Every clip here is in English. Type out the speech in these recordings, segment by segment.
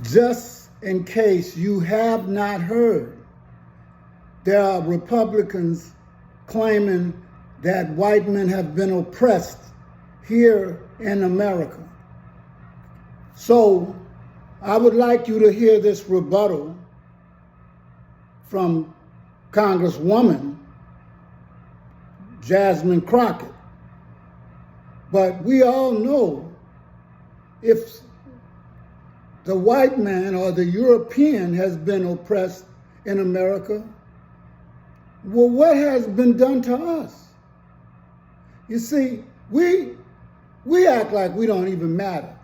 Just in case you have not heard, there are Republicans claiming that white men have been oppressed here in America. So I would like you to hear this rebuttal from Congresswoman Jasmine Crockett. But we all know if the white man or the European has been oppressed in America, well, what has been done to us? You see, we act like we don't even matter.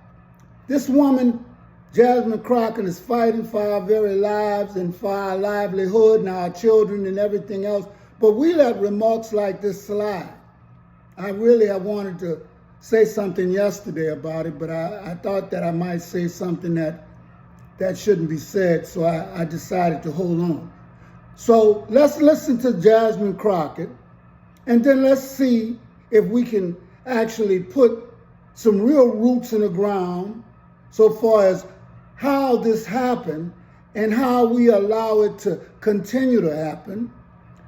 This woman, Jasmine Crockett, is fighting for our very lives and for our livelihood and our children and everything else, but we let remarks like this slide. I really have wanted to say something yesterday about it, but I thought that I might say something that shouldn't be said, so I decided to hold on. So let's listen to Jasmine Crockett, and then let's see if we can actually put some real roots in the ground so far as how this happened and how we allow it to continue to happen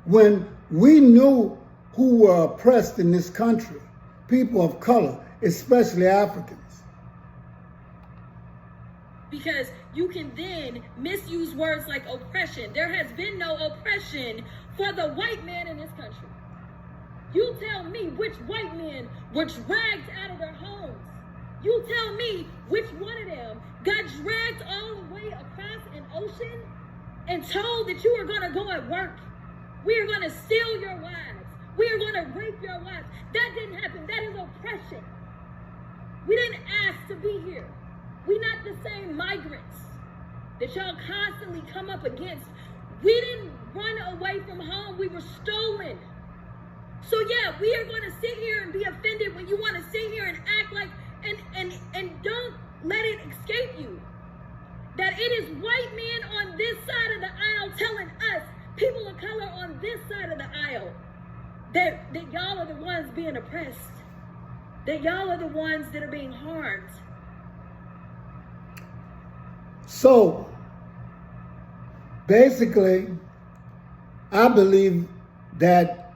when we knew who were oppressed in this country, people of color, especially Africans. Because you can then misuse words like oppression. There has been no oppression for the white man in this country. You tell me which white men were dragged out of their homes. You tell me which one of them got dragged all the way across an ocean and told that you are going to go and work. We are going to steal your wives. We are going to rape your wives. That didn't happen. That is oppression. We didn't ask to be here. We're not the same migrants that y'all constantly come up against. We didn't run away from home. We were stolen. So yeah, we are going to sit here and be offended when you want to sit here and act like, and don't let it escape you that it is white men on this side of the aisle telling us, people of color on this side of the aisle, that y'all are the ones being oppressed, that y'all are the ones that are being harmed. So, basically, I believe that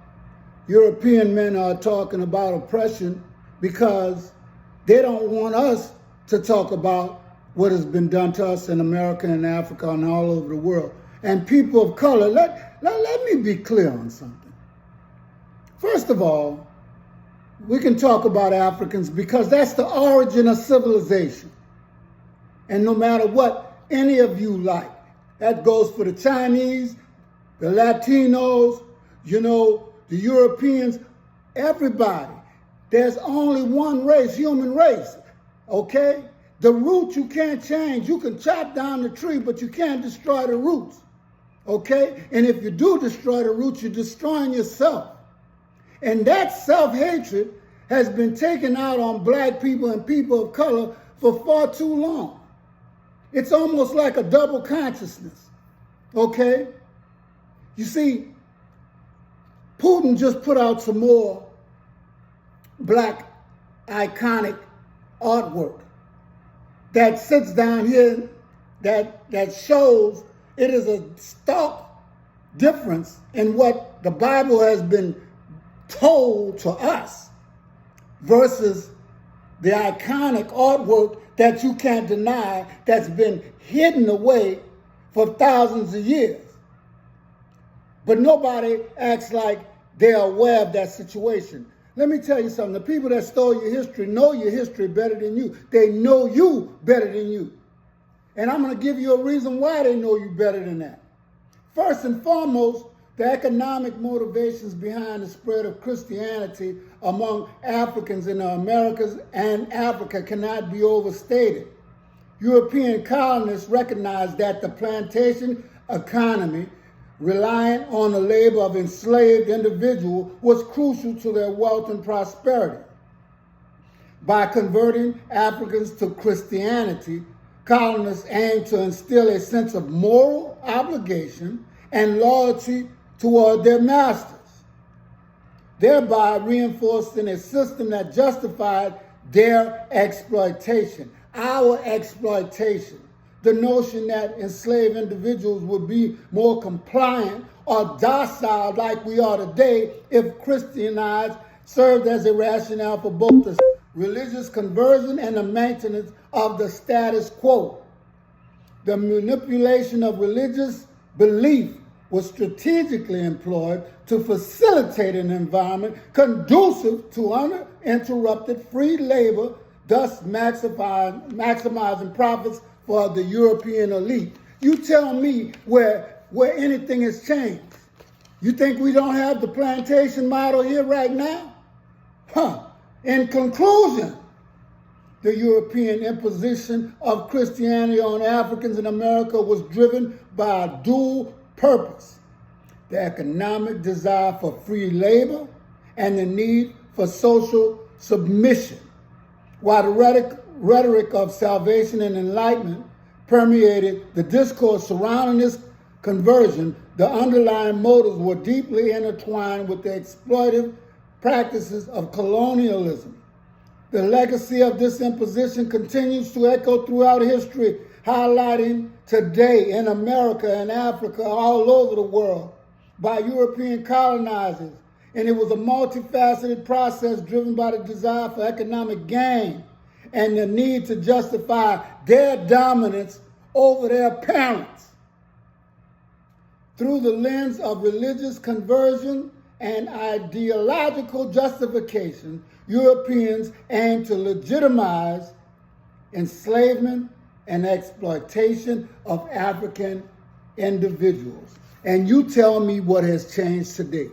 European men are talking about oppression because they don't want us to talk about what has been done to us in America and Africa and all over the world. And people of color, let me be clear on something. First of all, we can talk about Africans because that's the origin of civilization. And no matter what any of you like, that goes for the Chinese, the Latinos, the Europeans, everybody. There's only one race, human race, okay? The root you can't change. You can chop down the tree, but you can't destroy the roots, okay? And if you do destroy the roots, you're destroying yourself. And that self-hatred has been taken out on black people and people of color for far too long. It's almost like a double consciousness, okay? You see, Putin just put out some more black iconic artwork that sits down here that shows it is a stark difference in what the Bible has been told to us versus the iconic artwork that you can't deny that's been hidden away for thousands of years. But nobody acts like they're aware of that situation. Let me tell you something. The people that stole your history know your history better than you. They know you better than you. And I'm going to give you a reason why they know you better than that. First and foremost, the economic motivations behind the spread of Christianity among Africans in the Americas and Africa cannot be overstated. European colonists recognized that the plantation economy, reliant on the labor of enslaved individuals, was crucial to their wealth and prosperity. By converting Africans to Christianity, colonists aimed to instill a sense of moral obligation and loyalty toward their masters, thereby reinforcing a system that justified their exploitation, our exploitation. the notion that enslaved individuals would be more compliant or docile like we are today if Christianized served as a rationale for both the religious conversion and the maintenance of the status quo. The manipulation of religious belief was strategically employed to facilitate an environment conducive to uninterrupted free labor, thus maximizing profits for the European elite. You tell me where anything has changed. You think we don't have the plantation model here right now? In conclusion, the European imposition of Christianity on Africans in America was driven by a dual purpose: the economic desire for free labor and the need for social submission. While the rhetoric of salvation and enlightenment permeated the discourse surrounding this conversion, the underlying motives were deeply intertwined with the exploitive practices of colonialism. The legacy of this imposition continues to echo throughout history, highlighting today in America and Africa, all over the world, by European colonizers. And it was a multifaceted process driven by the desire for economic gain and the need to justify their dominance over their parents. Through the lens of religious conversion and ideological justification, Europeans aim to legitimize enslavement and exploitation of African individuals. And you tell me what has changed today.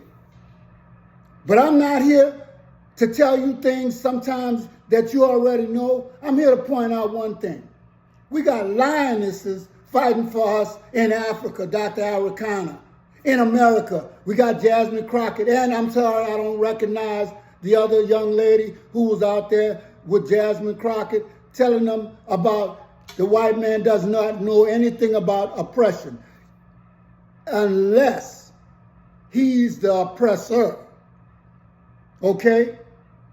But I'm not here to tell you things sometimes that you already know. I'm here to point out one thing. We got lionesses fighting for us in Africa, Dr. Arikana. In America, we got Jasmine Crockett. And I'm sorry, I don't recognize the other young lady who was out there with Jasmine Crockett telling them about the white man does not know anything about oppression unless he's the oppressor. Okay?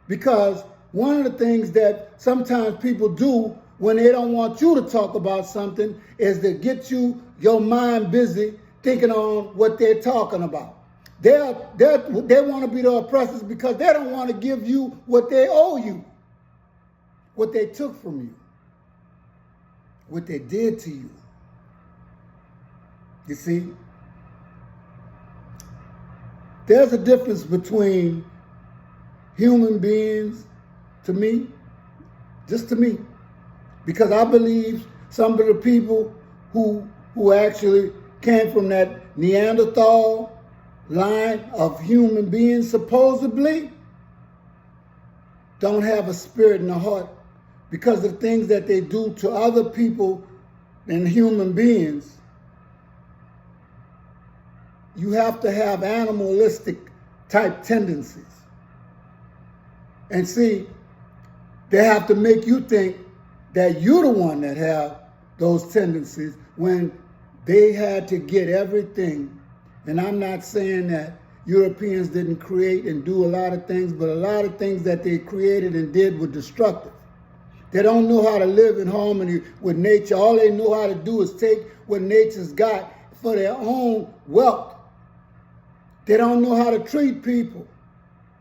Because one of the things that sometimes people do when they don't want you to talk about something is to get your mind busy thinking on what they're talking about. They want to be the oppressors because they don't want to give you what they owe you, what they took from you, what they did to you. You see? There's a difference between human beings, to me, just to me, because I believe some of the people who actually came from that Neanderthal line of human beings supposedly don't have a spirit in the heart because of the things that they do to other people and human beings. You have to have animalistic type tendencies. And see, they have to make you think that you're the one that have those tendencies when they had to get everything. And I'm not saying that Europeans didn't create and do a lot of things, but a lot of things that they created and did were destructive. They don't know how to live in harmony with nature. All they know how to do is take what nature's got for their own wealth. They don't know how to treat people.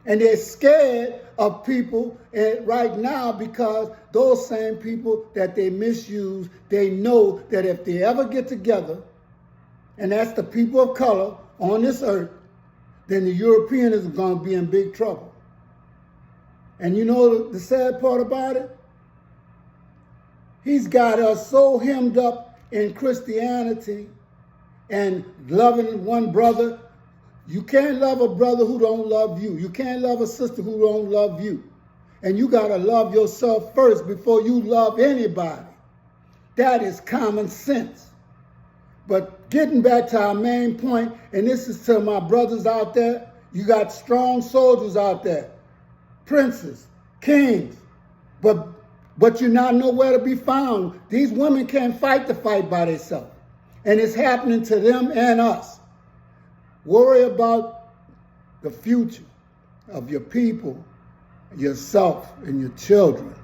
And they're scared of people right now because those same people that they misuse, they know that if they ever get together, and that's the people of color on this earth, then the European is going to be in big trouble. And you know the sad part about it? He's got us so hemmed up in Christianity and loving one brother. You can't love a brother who don't love you. You can't love a sister who don't love you. And you got to love yourself first before you love anybody. That is common sense. But getting back to our main point, and this is to my brothers out there, you got strong soldiers out there, princes, kings, but you're not nowhere to be found. These women can't fight the fight by themselves. And it's happening to them and us. Worry about the future of your people, yourself, and your children.